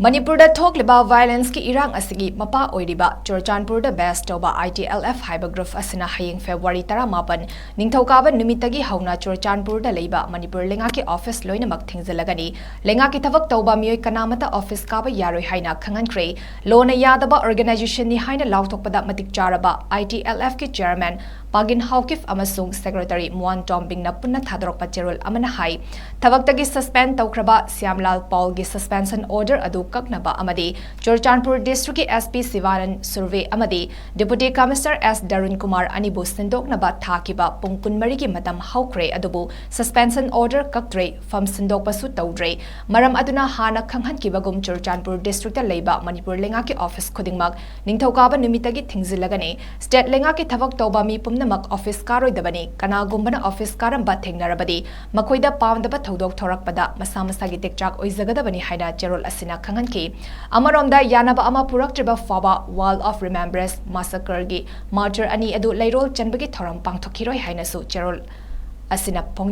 Manipur da thokliba violence ki irang asigi mapa oiriba Churachandpur da best toba ITLF haiba group asina hayeng February 18 ningthokaba numitagi hauna Churachandpur da leiba Manipur lenga ki office loinamak thingzalagani lenga ki thabak toba mioi kanamata office kaba yaroi haina khangankre lona yadaba organization ni haina lauthokpada matik charaba ITLF ki chairman Pagin Haukif amasung secretary Muan Tombing na punna thadrok pacherol amana hai thabaktagi suspend tawkraba Syamlal Paul gi suspension order adu kaknaba amadi Churachandpur district ki SP Sivanan survey amadi deputy commissioner S Darun Kumar anibu sindoknaba thakiba pungkun marigi matam haukre adubu suspension order kaktre fam sindok pasu tawdre maram aduna hana khanghan kibagum Churachandpur district ta leiba Manipur lenga ki office khudingmak ningthokaba nimitagi thingzilagani state lenga ki thabak toba mi namak office karoi dabani kana gumbana office karamba thengnarabadi makoida pamdaba thodok thorakpada masa masagi tekchak oizagadabani haina cherol asina khanganki amaromda yanaba ama puraktriba faba wall of remembrance massacre gi martyr ani adu leirol chanbagi thoram pangthokiroi haina su cherol asina